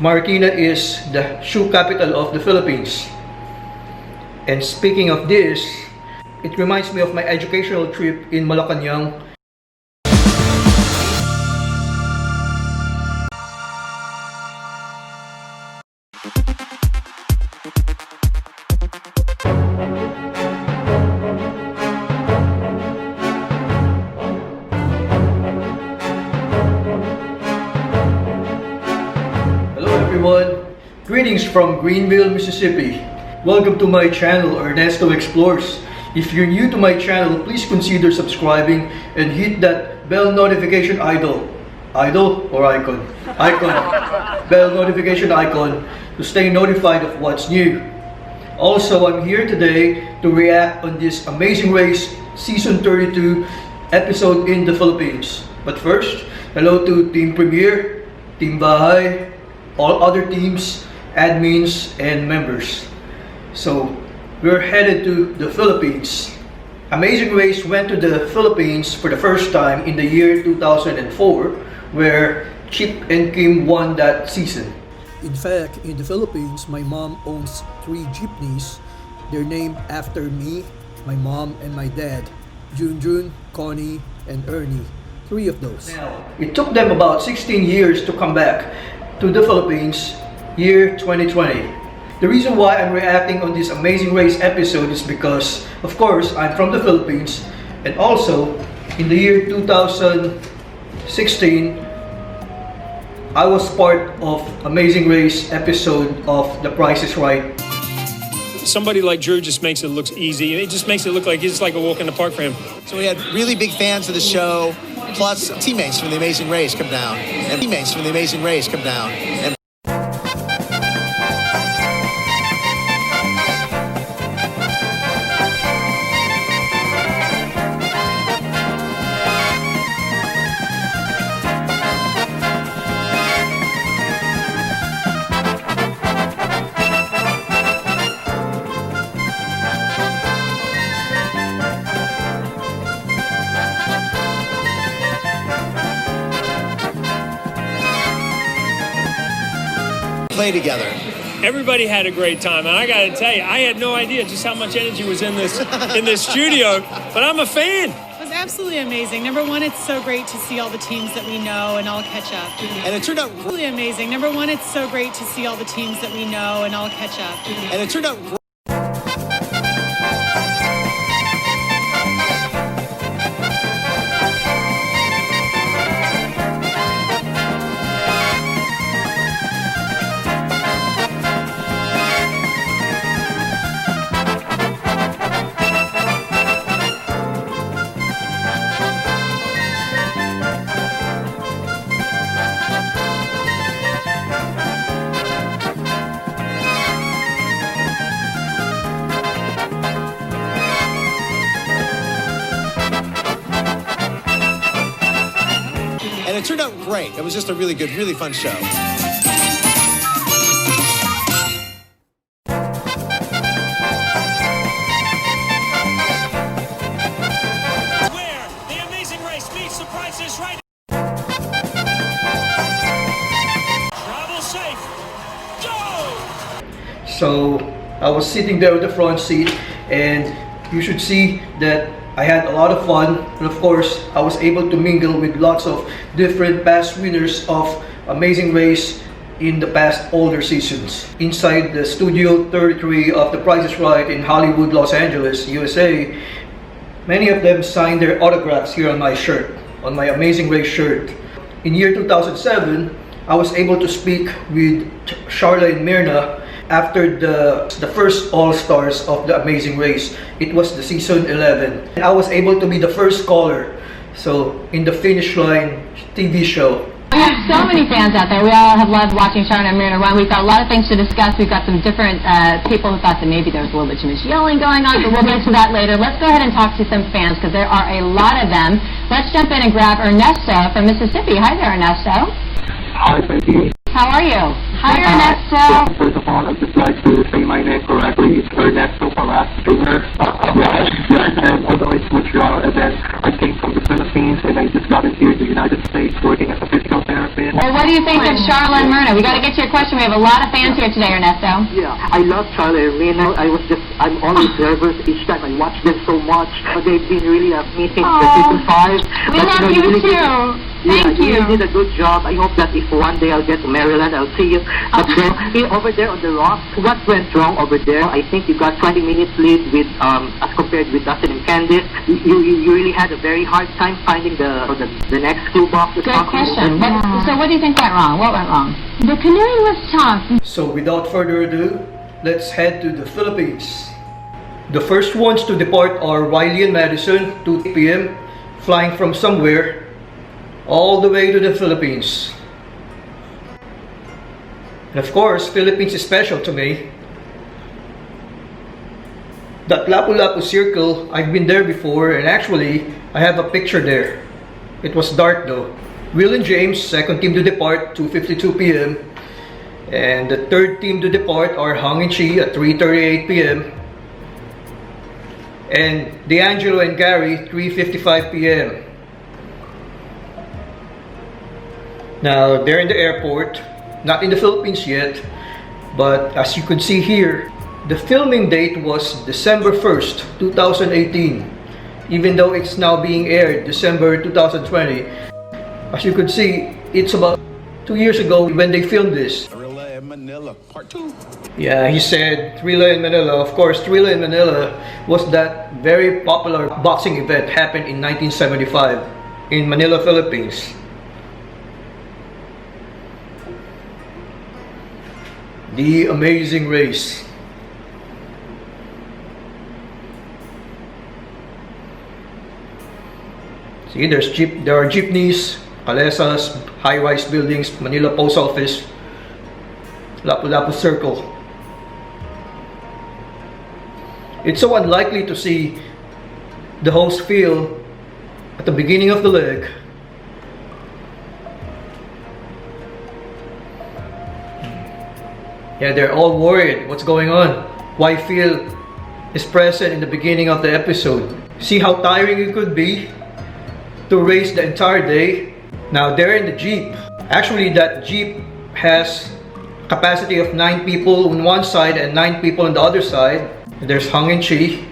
Marikina is the shoe capital of the Philippines. And speaking of this, it reminds me of my educational trip in Malacanang. Everyone, greetings from Greenville, Mississippi. Welcome to my channel, Ernesto Explores. If you're new to my channel, please consider subscribing and hit that bell notification icon. Bell notification icon to stay notified of what's new. Also, I'm here today to react on this Amazing Race Season 32 episode in the Philippines. But first, hello to Team Premier, Team Bahay, all other teams, admins, and members. So, we're headed to the Philippines. Amazing Race went to the Philippines for the first time in the year 2004, where Chip and Kim won that season. In fact, in the Philippines, my mom owns 3 jeepneys. They're named after me, my mom, and my dad. Junjun, Connie, and Ernie. 3 of those. Now, it took them about 16 years to come back to the Philippines, year 2020. The reason why I'm reacting on this Amazing Race episode is because, of course, I'm from the Philippines, and also, in the year 2016, I was part of Amazing Race episode of The Price is Right. Somebody like Drew just makes it look easy. It just makes it look like it's like a walk in the park for him. So we had really big fans of the show, plus teammates from the Amazing Race come down, and teammates from the Amazing Race come down. And play together. Everybody had a great time, and I got to tell you, I had no idea just how much energy was in this studio. But I'm a fan. It was absolutely amazing. Number one, it's so great to see all the teams that we know and all catch up. And it turned out Really amazing. Number one, it's so great to see all the teams that we know and all catch up. And it turned out great. It was just a really good, really fun show. Where the Amazing Race meets The Price is Right. Travel safe. Go! So, I was sitting there in the front seat, and you should see that I had a lot of fun, and of course, I was able to mingle with lots of different past winners of Amazing Race in the past older seasons. Inside the Studio 33 of The Price is Right in Hollywood, Los Angeles, USA, many of them signed their autographs here on my shirt, on my Amazing Race shirt. In year 2007, I was able to speak with Charla and Myrna after the first All-Stars of the Amazing Race. It was the season 11. And I was able to be the first caller, so in the Finish Line TV show. We have so many fans out there. We all have loved watching Sharon and Myrna run. We've got a lot of things to discuss. We've got some different people who thought that maybe there was a little bit too much yelling going on, but we'll get to that later. Let's go ahead and talk to some fans, because there are a lot of them. Let's jump in and grab Ernesto from Mississippi. Hi there, Ernesto. Hi, Becky. How are you? Hi, Ernesto. First of all, I'd just like to say my name correctly. It's Ernesto Palacios. And although it's Montreal, and then I came from the Philippines, and I just got into the United States working as a physical therapist. it. Well, what do you think of Charla and Myrna? We got to get to your question. We have a lot of fans here today, Ernesto. Yeah, I love Charlie and Mina. I'm always nervous each time I watch them so much. They've been really amazing for season 5. We love you too. Thank you. You really did a good job. I hope that if one day I'll get to Maryland, I'll see you. But then, over there on the rock, what went wrong over there? I think you got 20 minutes lead with, as compared with Dustin and Candice. You really had a very hard time finding the next clue box. Good question. So what do you think went wrong? What went wrong? The canoeing was tough. So without further ado, let's head to the Philippines. The first ones to depart are Riley and Madison, 2 p.m., flying from somewhere all the way to the Philippines. And of course, Philippines is special to me. That Lapu-Lapu circle, I've been there before, and actually, I have a picture there. It was dark though. Will and James, second team to depart, 2:52 p.m. And the third team to depart are Hung and Chi at 3:38 p.m. And D'Angelo and Gary, 3:55 p.m. Now, they're in the airport, not in the Philippines yet, but as you can see here, the filming date was December 1st, 2018, even though it's now being aired December 2020. As you can see, it's about 2 years ago when they filmed this. Thriller in Manila, part 2. Yeah, he said Thriller in Manila. Of course, Thriller in Manila was that very popular boxing event happened in 1975 in Manila, Philippines. The Amazing Race. See, there are jeepneys, calesas, high-rise buildings, Manila Post Office, Lapu-Lapu Circle. It's so unlikely to see the host Phil at the beginning of the leg. Yeah, they're all worried. What's going on? Why Phil is present in the beginning of the episode? See how tiring it could be to race the entire day? Now they're in the Jeep. Actually, that Jeep has capacity of 9 people on one side and 9 people on the other side. There's Hung and Chi.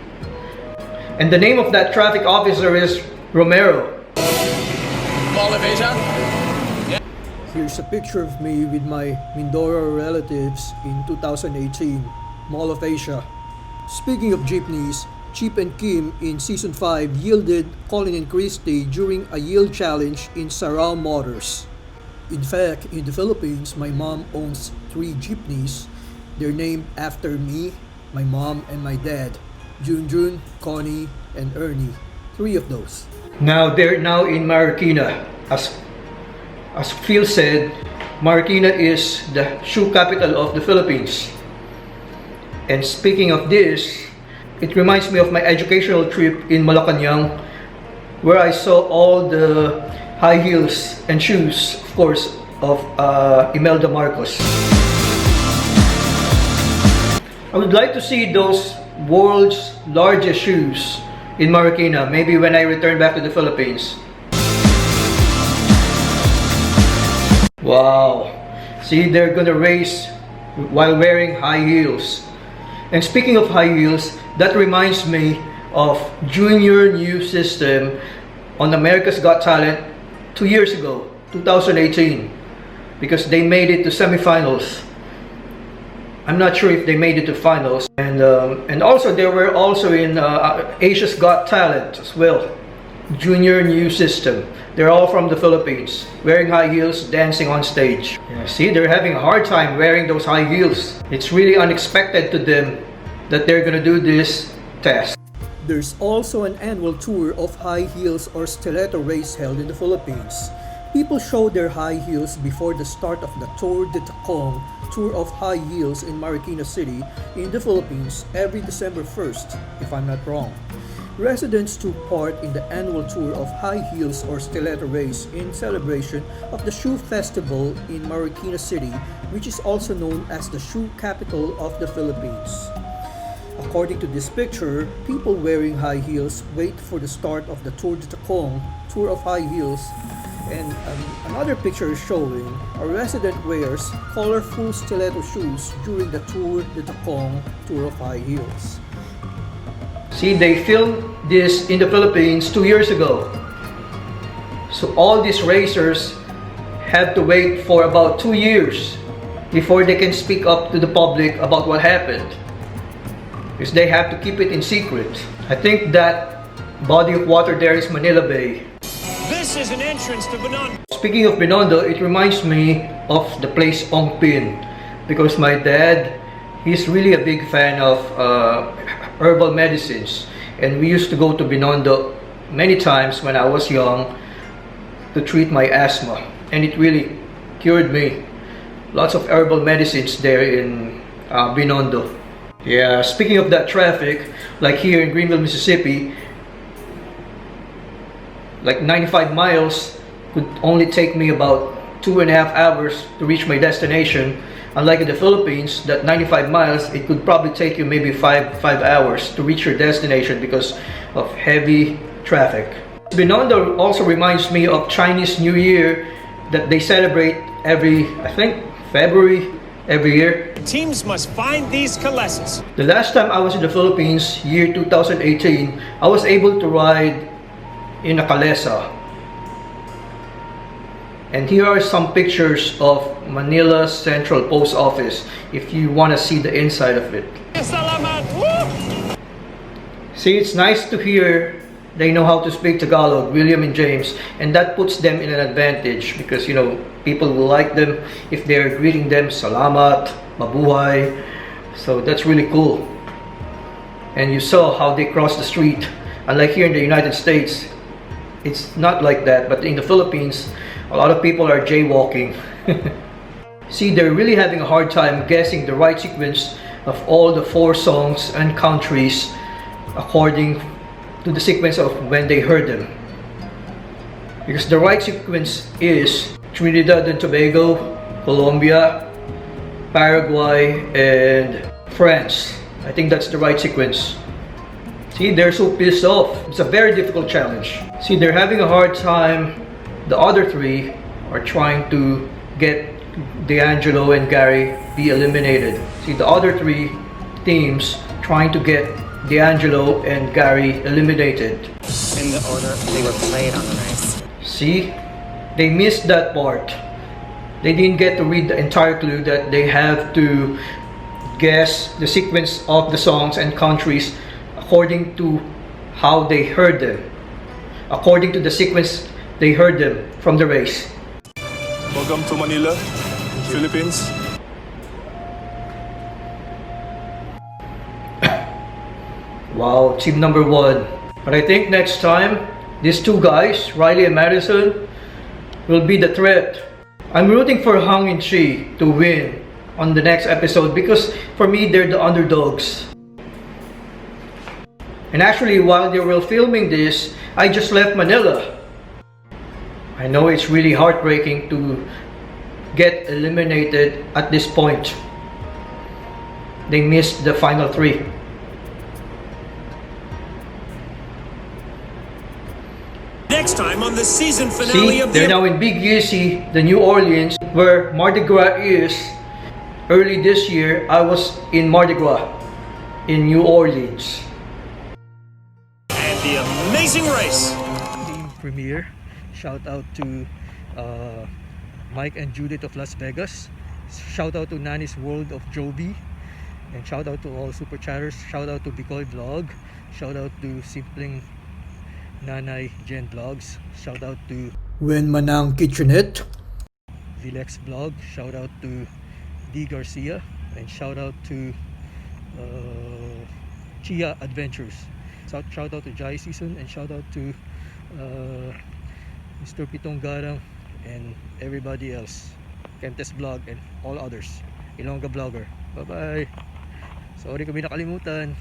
And the name of that traffic officer is Romero. Mall of Asia? Here's a picture of me with my Mindoro relatives in 2018, Mall of Asia. Speaking of jeepneys, Chip and Kim in Season 5 yielded Colin and Christy during a yield challenge in Sarao Motors. In fact, in the Philippines, my mom owns 3 jeepneys. They're named after me, my mom, and my dad. Junjun, Connie, and Ernie. 3 of those. Now they're in Marikina. As Phil said, Marikina is the shoe capital of the Philippines. And speaking of this, it reminds me of my educational trip in Malacanang, where I saw all the high heels and shoes, of course, of Imelda Marcos. I would like to see those world's largest shoes in Marikina, maybe when I return back to the Philippines. Wow, see, they're gonna race while wearing high heels. And speaking of high heels, that reminds me of Junior New System on America's Got Talent 2 years ago, 2018, because they made it to semifinals. I'm not sure if they made it to finals. And also they were also in Asia's Got Talent as well. Junior New System. They're all from the Philippines, wearing high heels, dancing on stage. Yeah, see, they're having a hard time wearing those high heels. It's really unexpected to them that they're gonna do this test. There's also an annual tour of high heels or stiletto race held in the Philippines. People show their high heels before the start of the Tour de Tacong, Tour of High Heels in Marikina City in the Philippines every December 1st, if I'm not wrong. Residents took part in the annual tour of high heels or stiletto race in celebration of the Shoe Festival in Marikina City, which is also known as the shoe capital of the Philippines. According to this picture, people wearing high heels wait for the start of the Tour de Tacong, Tour of High Heels, And another picture is showing a resident wears colorful stiletto shoes during the Tour de Tacong Tour of High Heels. See, they filmed this in the Philippines 2 years ago. So all these racers have to wait for about 2 years before they can speak up to the public about what happened. Because they have to keep it in secret. I think that body of water there is Manila Bay. This is an entrance to Binondo. Speaking of Binondo, it reminds me of the place Ongpin, because my dad, he's really a big fan of herbal medicines, and we used to go to Binondo many times when I was young to treat my asthma, and it really cured me. Lots of herbal medicines there in Binondo. Yeah, speaking of that traffic, like here in Greenville, Mississippi, like 95 miles could only take me about 2.5 hours to reach my destination. Unlike in the Philippines, that 95 miles, it could probably take you maybe 5 hours to reach your destination because of heavy traffic. Binondo also reminds me of Chinese New Year that they celebrate every, I think, February every year. Teams must find these calesses. The last time I was in the Philippines, year 2018, I was able to ride in a kalesa. And here are some pictures of Manila Central Post Office if you want to see the inside of it. Salamat! Woo! See, it's nice to hear they know how to speak Tagalog, William and James, and that puts them in an advantage because, you know, people will like them if they're greeting them salamat, mabuhay. So that's really cool. And you saw how they crossed the street. Unlike here in the United States, it's not like that, but in the Philippines, a lot of people are jaywalking. See, they're really having a hard time guessing the right sequence of all the 4 songs and countries according to the sequence of when they heard them. Because the right sequence is Trinidad and Tobago, Colombia, Paraguay, and France. I think that's the right sequence. See, they're so pissed off. It's a very difficult challenge. See, they're having a hard time. The other 3 are trying to get D'Angelo and Gary be eliminated. See, the other 3 teams trying to get D'Angelo and Gary eliminated. In the order they were played on the race. See, they missed that part. They didn't get to read the entire clue that they have to guess the sequence of the songs and countries according to how they heard them, according to the sequence they heard them from the race. Welcome to Manila, Philippines. Wow, team number 1. But I think next time, these 2 guys, Riley and Madison, will be the threat. I'm rooting for Hung and Chi to win on the next episode because for me, they're the underdogs. And actually, while they were filming this, I just left Manila. I know it's really heartbreaking to get eliminated at this point. They missed the final 3. Next time on the season finale See, of they're the... now in Big Easy, the New Orleans, where Mardi Gras is. Early this year, I was in Mardi Gras in New Orleans. And the amazing race. Team premiere. Shout out to Mike and Judith of Las Vegas. Shout out to Nani's World of Joby. And shout out to all super chatters. Shout out to Bicol Vlog. Shout out to Simpling Nanay Jen Vlogs. Shout out to When Manang Kitchenette. Vilex Vlog. Shout out to D Garcia. And shout out to Chia Adventures. Shout out to Jai Season. And shout out to Mr. Pitong Garang and everybody else. Kentes Vlog and all others. Ilongga Vlogger. Bye bye. Sorry kung may nakalimutan.